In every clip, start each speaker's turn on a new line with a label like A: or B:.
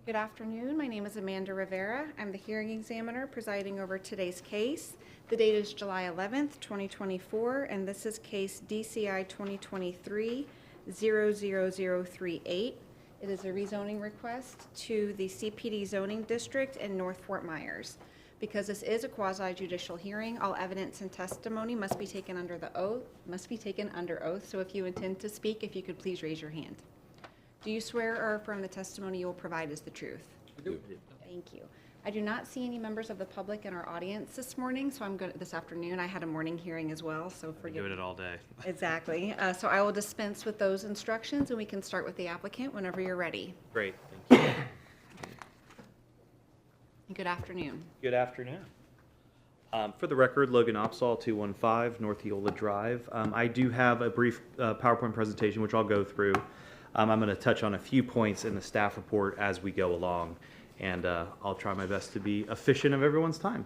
A: Good afternoon. My name is Amanda Rivera. I'm the hearing examiner presiding over today's case. The date is July 11th, 2024, and this is case DCI2023-00038. It is a rezoning request to the CPD zoning district in North Fort Myers. Because this is a quasi-judicial hearing, all evidence and testimony must be taken under oath. So if you intend to speak, if you could please raise your hand. Do you swear or affirm the testimony you will provide is the truth?
B: I do.
A: Thank you. I do not see any members of the public in our audience this morning, so I'm going this afternoon. I had a morning hearing as well, so forgive me.
C: Doing it all day.
A: Exactly. So I will dispense with those instructions, and we can start with the applicant whenever you're ready.
C: Great, thank you.
A: Good afternoon.
C: Good afternoon. For the record, Logan Opsahl, 215 North Eola Drive. I do have a brief PowerPoint presentation, which I'll go through. I'm going to touch on a few points in the staff report as we go along, and I'll try my best to be efficient of everyone's time.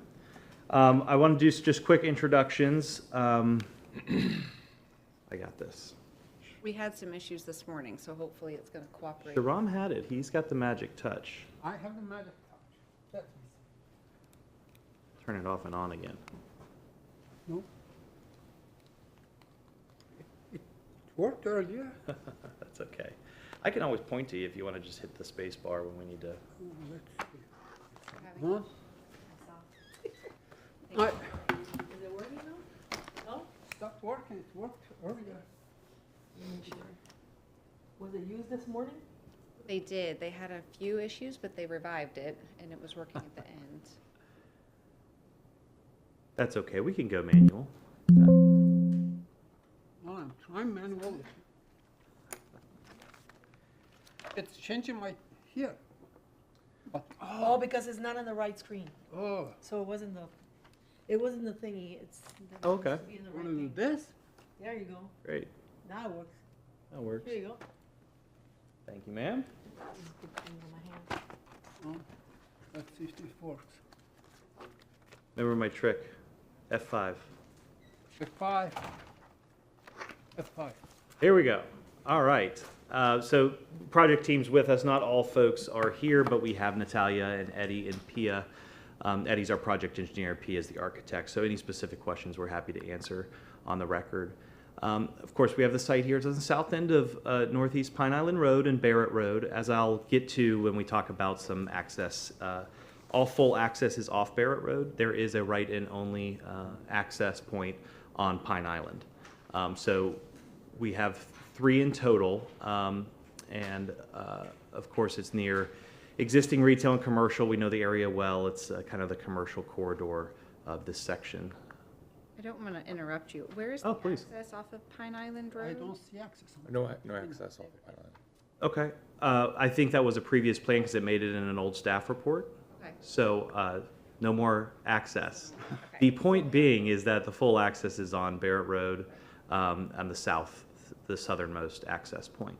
C: I want to do just quick introductions. I got this.
A: We had some issues this morning, so hopefully it's going to cooperate.
C: Sharam had it. He's got the magic touch.
B: I have the magic touch. That's
C: Turn it off and on again.
B: no. It worked earlier.
C: That's okay. I can always point to you if you want to just hit the space bar when we need to.
B: Let's see.
A: Having-
B: One.
A: Thank you.
B: I
D: Is it working now? No?
B: stopped working. It worked earlier.
D: Was it used this morning?
A: They did. They had a few issues, but they revived it, and it was working at the end.
C: That's okay. We can go manual.
B: No, I'm trying manually. It's changing my here. But
D: Oh, because it's not on the right screen.
B: oh,
D: So it wasn't the thingy. It's.
C: Oh, okay.
D: Be in the
B: want
D: right
B: to do
D: thing.
B: this?
D: There you go.
C: Great.
D: Now it works.
C: That works.
D: Here you go.
C: Thank you, ma'am.
D: Just put things on my hand.
B: Oh, let's see if it works.
C: Remember my trick. F5.
B: F5. F5.
C: Here we go. All right. So project team's with us. Not all folks are here, but we have Natalia and Eddie and Pia. Eddie's our project engineer. Pia is the architect. So any specific questions we're happy to answer on the record. Of course, we have the site here. It's on the south end of Northeast Pine Island Road and Barrett Road. As I'll get to when we talk about some access, all full access is off Barrett Road. There is a right-in only access point on Pine Island. So we have 3 in total, and of course it's near existing retail and commercial. We know the area well. It's kind of the commercial corridor of this section.
A: I don't want to interrupt you. Where is
C: Oh,
A: the
C: please.
A: access off of Pine Island Road?
B: I don't see access.
E: No access off the island.
C: Okay. I think that was a previous plan because it made it in an old staff report.
A: Okay.
C: So no more access.
A: Okay.
C: The point being is that the full access is on Barrett Road on the south, the southernmost access point.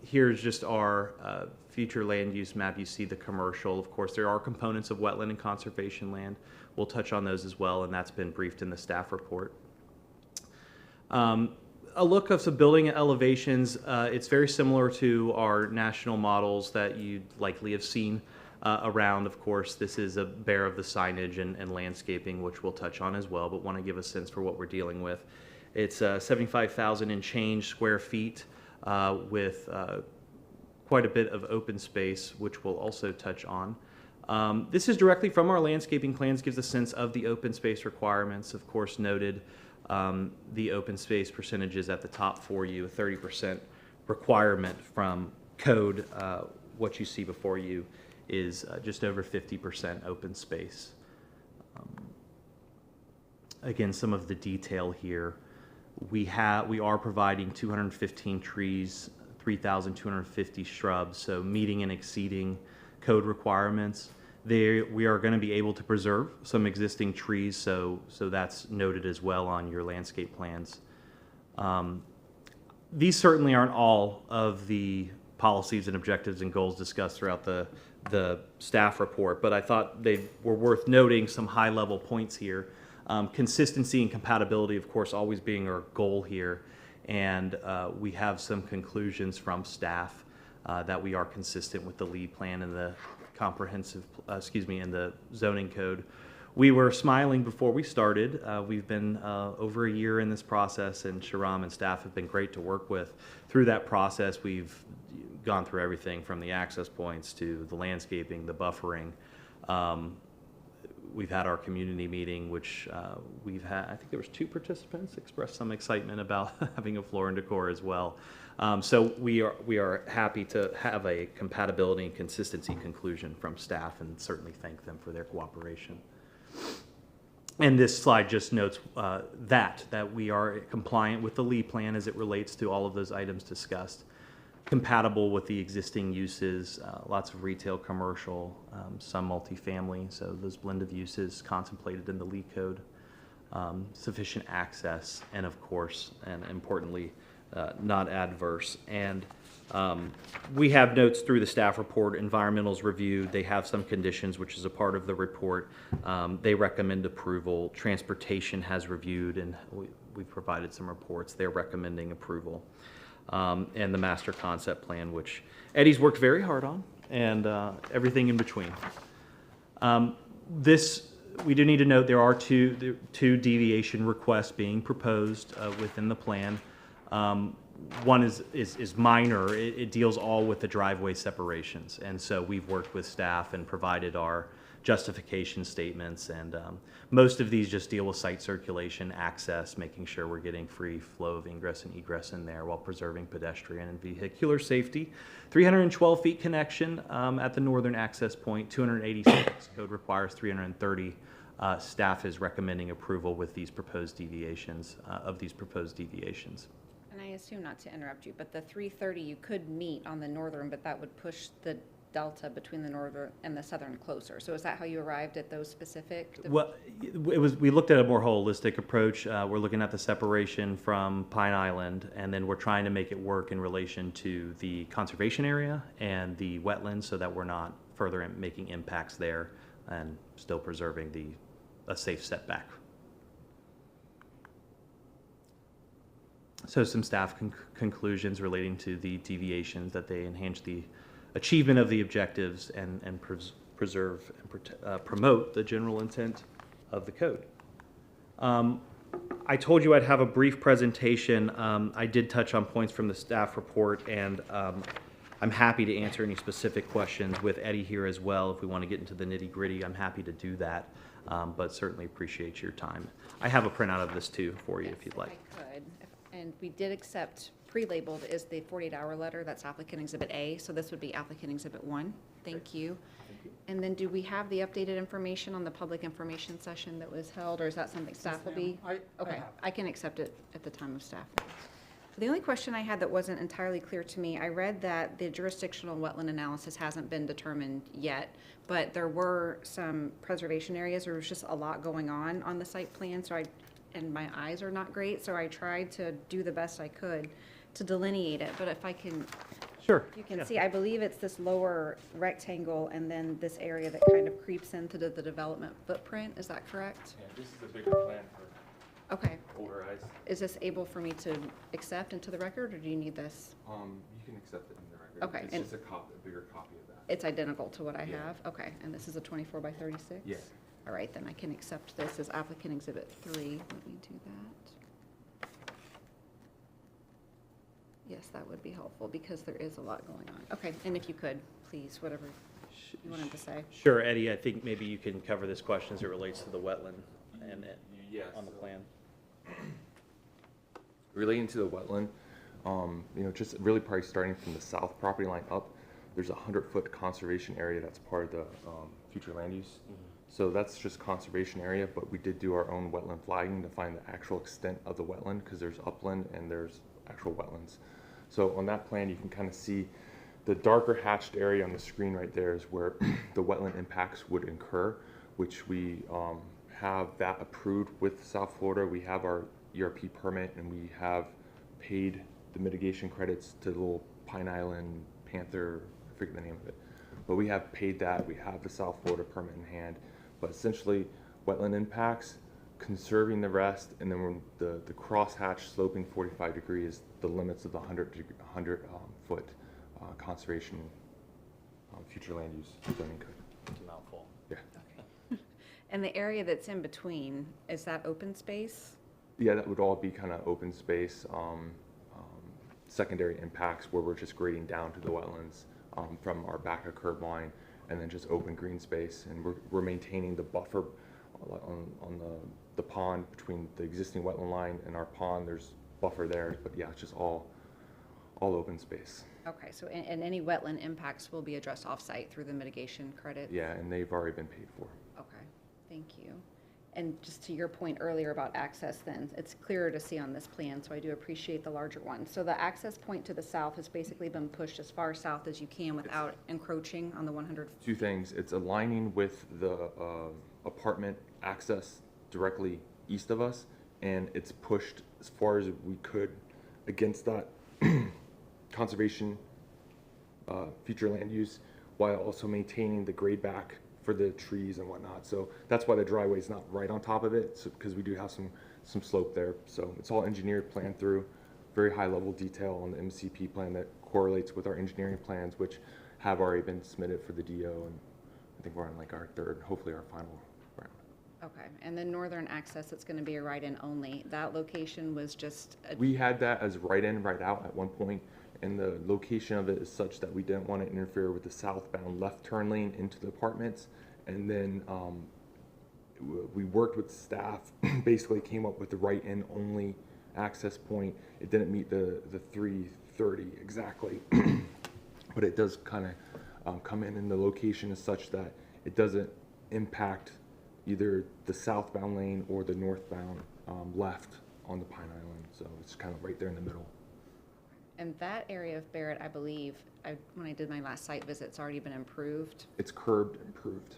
C: Here's just our future land use map. You see the commercial. Of course, there are components of wetland and conservation land. We'll touch on those as well, and that's been briefed in the staff report. A look of some building elevations. It's very similar to our national models that you'd likely have seen around. Of course, this is a bare of the signage and landscaping, which we'll touch on as well, but want to give a sense for what we're dealing with. It's 75,000 and change square feet with quite a bit of open space, which we'll also touch on. This is directly from our landscaping plans, gives a sense of the open space requirements. Of course, noted the open space percentages at the top for you, a 30% requirement from code. What you see before you is just over 50% open space. Again, some of the detail here. We are providing 215 trees, 3,250 shrubs, so meeting and exceeding code requirements. We are going to be able to preserve some existing trees, so that's noted as well on your landscape plans. These certainly aren't all of the policies and objectives and goals discussed throughout the staff report, but I thought they were worth noting some high-level points here. Consistency and compatibility, of course, always being our goal here, and we have some conclusions from staff that we are consistent with the lead plan and the comprehensive, and the zoning code. We were smiling before we started. We've been over a year in this process, and Sharam and staff have been great to work with. Through that process, we've gone through everything from the access points to the landscaping, the buffering. We've had our community meeting, which we've had, I think there was 2 participants expressed some excitement about having a floor and decor as well. So we are happy to have a compatibility and consistency conclusion from staff, and certainly thank them for their cooperation. And this slide just notes that we are compliant with the lead plan as it relates to all of those items discussed, compatible with the existing uses, lots of retail, commercial, some multifamily, so those blend of uses contemplated in the lead code, sufficient access, and of course, and importantly, not adverse. And we have notes through the staff report. Environmental's reviewed. They have some conditions, which is a part of the report. They recommend approval. Transportation has reviewed, and we've provided some reports. They're recommending approval. And the master concept plan, which Eddie's worked very hard on, and everything in between. We do need to note there are two deviation requests being proposed within the plan. One is minor. It deals all with the driveway separations, and so we've worked with staff and provided our justification statements, and most of these just deal with site circulation, access, making sure we're getting free flow of ingress and egress in there while preserving pedestrian and vehicular safety. 312 feet connection at the northern access point, 286, code requires 330. Staff is recommending approval with these proposed deviations,
A: And I assume, not to interrupt you, but the 330 you could meet on the northern, but that would push the delta between the northern and the southern closer. So is that how you arrived at those specific?
C: Well, we looked at a more holistic approach. We're looking at the separation from Pine Island, and then we're trying to make it work in relation to the conservation area and the wetlands so that we're not further making impacts there and still preserving a safe setback. So some staff conclusions relating to the deviations, that they enhance the achievement of the objectives and preserve and promote the general intent of the code. I told you I'd have a brief presentation. I did touch on points from the staff report, and I'm happy to answer any specific questions with Eddie here as well. If we want to get into the nitty-gritty, I'm happy to do that, but certainly appreciate your time. I have a printout of this too for you if you'd like.
A: I could. And we did accept, pre-labeled is the 48-hour letter. That's applicant exhibit A, so this would be applicant exhibit 1. Thank you. And then do we have the updated information on the public information session that was held, or is that something staff will be? Okay, I can accept it at the time of staff. The only question I had that wasn't entirely clear to me, I read that the jurisdictional wetland analysis hasn't been determined yet, but there were some preservation areas. There was just a lot going on the site plan, and my eyes are not great, so I tried to do the best I could to delineate it. But if I can,
C: Sure.
A: you can see, I believe it's this lower rectangle and then this area that kind of creeps into the development footprint. Is that correct?
E: Yeah, this is a bigger plan for
A: Okay.
E: older eyes.
A: Is this able for me to accept into the record, or do you need this?
E: You can accept it in the record.
A: Okay,
E: It's
A: and-
E: just a bigger copy of that.
A: It's identical to what I
E: Yeah.
A: have? Okay, and this is a 24 by 36?
E: Yeah.
A: All right, then I can accept this as applicant exhibit 3. Let me do that. Yes, that would be helpful because there is a lot going on. Okay, and if you could, please, whatever you wanted to say.
C: Sure, Eddie, I think maybe you can cover this question as it relates to the wetland and
E: Yes.
C: on the plan.
E: Relating to the wetland, just really probably starting from the south property line up, there's a 100-foot conservation area that's part of the future land use. So that's just conservation area, but we did do our own wetland flagging to find the actual extent of the wetland, because there's upland and there's actual wetlands. So on that plan, you can kind of see the darker hatched area on the screen right there is where the wetland impacts would incur, which we have that approved with South Florida. We have our ERP permit, and we have paid the mitigation credits to the little Pine Island Panther, I forget the name of it. But we have paid that. We have the South Florida permit in hand. But essentially, wetland impacts, conserving the rest, and then when the crosshatch sloping 45 degrees is the limits of the 100 foot conservation future land use zoning code.
C: It's a mouthful.
E: Yeah.
A: And the area that's in between, is that open space?
E: Yeah, that would all be kind of open space, secondary impacts where we're just grading down to the wetlands from our back of curb line, and then just open green space. And we're maintaining the buffer on the pond between the existing wetland line and our pond. There's buffer there, but yeah, it's just all open space.
A: Okay, so, and any wetland impacts will be addressed off-site through the mitigation credit?
E: Yeah, and they've already been paid for.
A: Okay, thank you. And just to your point earlier about access then, it's clearer to see on this plan, so I do appreciate the larger one. So the access point to the south has basically been pushed as far south as you can without encroaching on the 100?
E: Two things. It's aligning with the apartment access directly east of us, and it's pushed as far as we could against that conservation future land use, while also maintaining the grade back for the trees and whatnot. So that's why the driveway is not right on top of it, because we do have some slope there. So it's all engineered, planned through, very high level detail on the MCP plan that correlates with our engineering plans, which have already been submitted for the DO, and I think we're on like our third, hopefully our final round.
A: Okay, and then northern access, it's gonna be a right-in only. That location was just,
E: We had that as right in, right out at one point, and the location of it is such that we didn't want to interfere with the southbound left turn lane into the apartments. And then we worked with staff, basically came up with the right in only access point. It didn't meet the 330 exactly, but it does kind of come in the location is such that it doesn't impact either the southbound lane or the northbound left on the Pine Island. So it's kind of right there in the middle.
A: and that area of Barrett, I believe, when I did my last site visit, it's already been improved.
E: It's curbed, improved.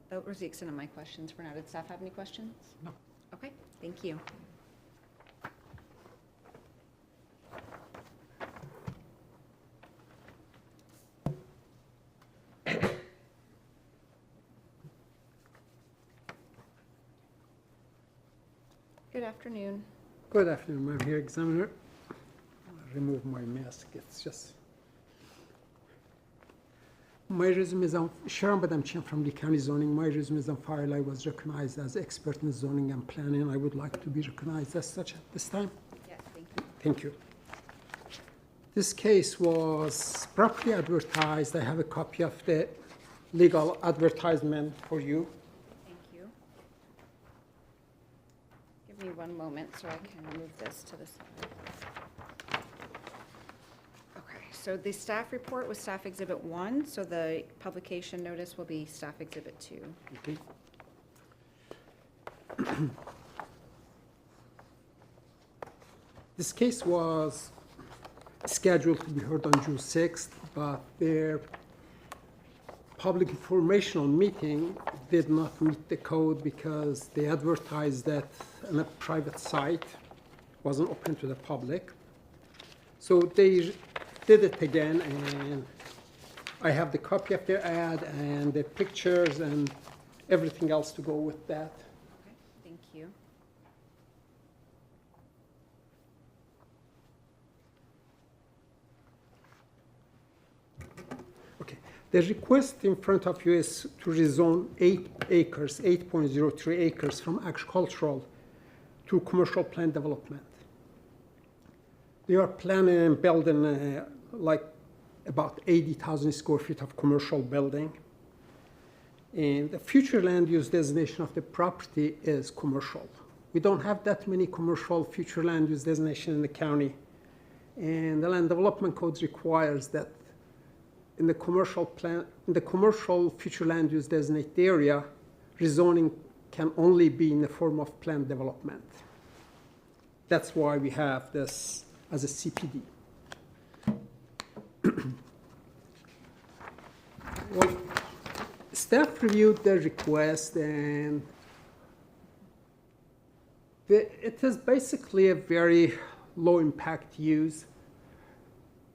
A: That was the extent of my questions for now. Did staff have any questions?
B: No.
A: Okay, thank you. Good afternoon.
F: Good afternoon, I'm here, examiner. I'll remove my mask, it's just. My resume is on, Sharon Badamchian from the county zoning. My resume is on file. I was recognized as expert in zoning and planning. I would like to be recognized as such at this time.
A: Yes, thank you.
F: Thank you. This case was properly advertised. I have a copy of the legal advertisement for you.
A: Thank you. Give me one moment so I can move this to the side. Okay, so the staff report was staff exhibit 1, so the publication notice will be staff exhibit 2.
F: Okay. This case was scheduled to be heard on June 6th, but their public informational meeting did not meet the code because they advertised that on a private site, wasn't open to the public. So they did it again, and I have the copy of their ad and the pictures and everything else to go with that.
A: Okay, thank you.
F: Okay, the request in front of you is to rezone 8 acres, 8.03 acres from agricultural to commercial plan development. They are planning on building like about 80,000 square feet of commercial building. And the future land use designation of the property is commercial. We don't have that many commercial future land use designation in the county. And the land development code requires that in the commercial plan, in the commercial future land use designated area, rezoning can only be in the form of planned development. That's why we have this as a CPD. Well, staff reviewed the request, and it is basically a very low impact use.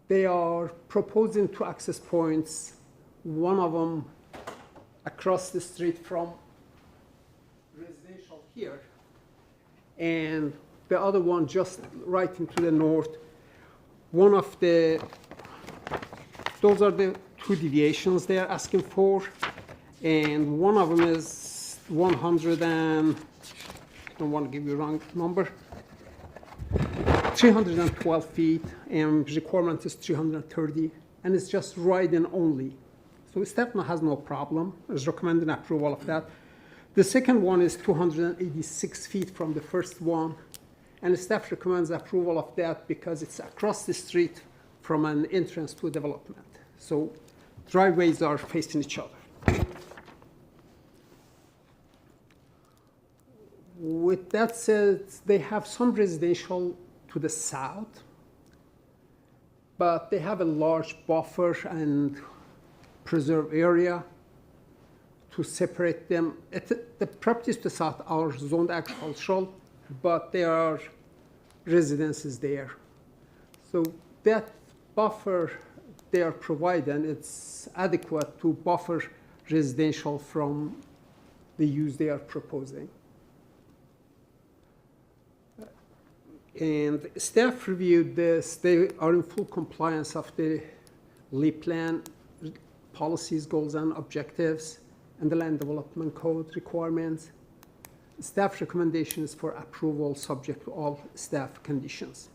F: They are proposing 2 access points, one of them across the street from residential here, and the other one just right into the north. One of the those are the two deviations they are asking for. And one of them is 100 and, I don't want to give you a wrong number, 312 feet, and requirement is 330, and it's just write-in only. So staff has no problem, is recommending approval of that. The second one is 286 feet from the first one, and staff recommends approval of that because it's across the street from an entrance to a development. So driveways are facing each other. With that said, they have some residential to the south, but they have a large buffer and preserve area to separate them. The properties to the south are zoned agricultural, but there are residences there. So that buffer they are providing, it's adequate to buffer residential from the use they are proposing. And staff reviewed this. They are in full compliance of the LEAP plan policies, goals, and objectives, and the land development code requirements. Staff recommendations for approval subject to all staff conditions.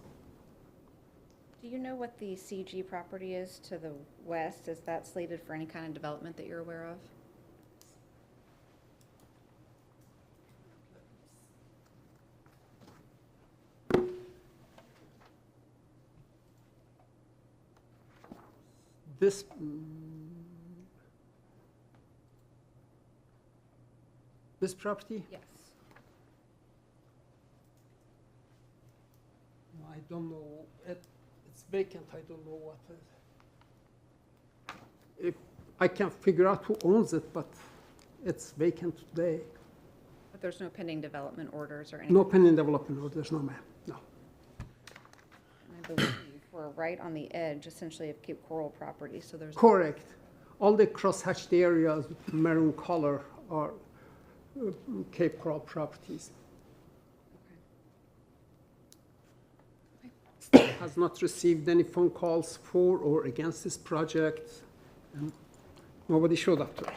A: Do you know what the CG property is to the west? Is that slated for any kind of development that you're aware of?
F: This, this property?
A: Yes.
F: No, I don't know. It's vacant. I don't know what. If I can figure out who owns it, but it's vacant today.
A: But there's no pending development orders or anything?
F: No pending development orders, no, ma'am. No.
A: I believe we're right on the edge, essentially, of Cape Coral property, so there's.
F: Correct. All the cross-hatched areas with maroon color are Cape Coral properties. Staff has not received any phone calls for or against this project, and nobody showed up to it.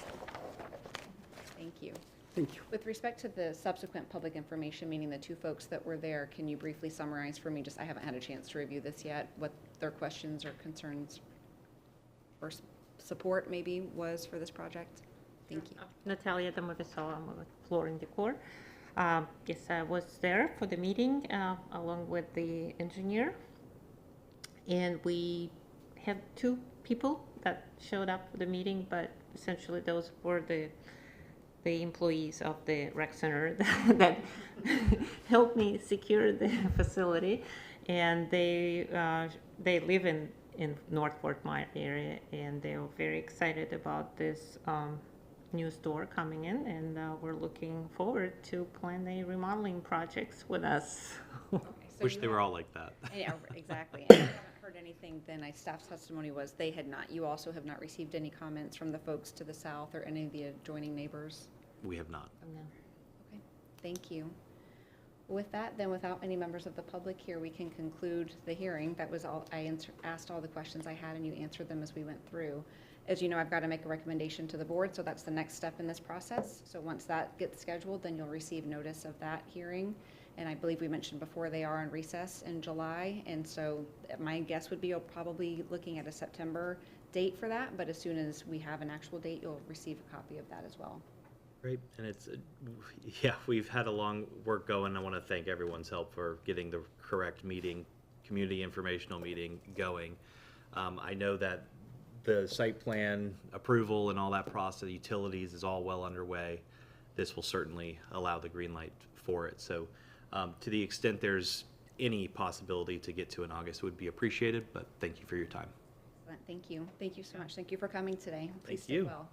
A: Thank you.
F: Thank you.
A: With respect to the subsequent public information, meaning the two folks that were there, can you briefly summarize for me, just I haven't had a chance to review this yet, what their questions or concerns or support maybe was for this project? Thank you.
G: Natalia Domovisova, I'm with Flooring Decor. Yes, I was there for the meeting along with the engineer. And we had two people that showed up for the meeting, but essentially those were the employees of the rec center that helped me secure the facility. And they live in North Fort Myers area, and they were very excited about this new store coming in, and we're looking forward to plan a remodeling projects with us.
A: Okay, so
C: Wish
A: you
C: they were
A: have-
C: all like that.
A: Yeah, exactly. And I haven't heard anything, then staff's testimony was they had not. You also have not received any comments from the folks to the south or any of the adjoining neighbors?
C: We have not.
A: Okay, thank you. With that, then without any members of the public here, we can conclude the hearing. That was all, asked all the questions I had and you answered them as we went through. As you know, I've got to make a recommendation to the board, so that's the next step in this process. So once that gets scheduled, then you'll receive notice of that hearing. And I believe we mentioned before they are on recess in July, and so my guess would be you're probably looking at a September date for that, but as soon as we have an actual date, you'll receive a copy of that as well.
C: Great, and it's, yeah, we've had a long work going. I want to thank everyone's help for getting the correct meeting, community informational meeting going. I know that the site plan approval and all that process, utilities is all well underway. This will certainly allow the green light for it. So to the extent there's any possibility to get to in August would be appreciated, but thank you for your time.
A: Thank you. Thank you so much. Thank you for coming today. Please
C: Thank
A: stay
C: you.
A: well.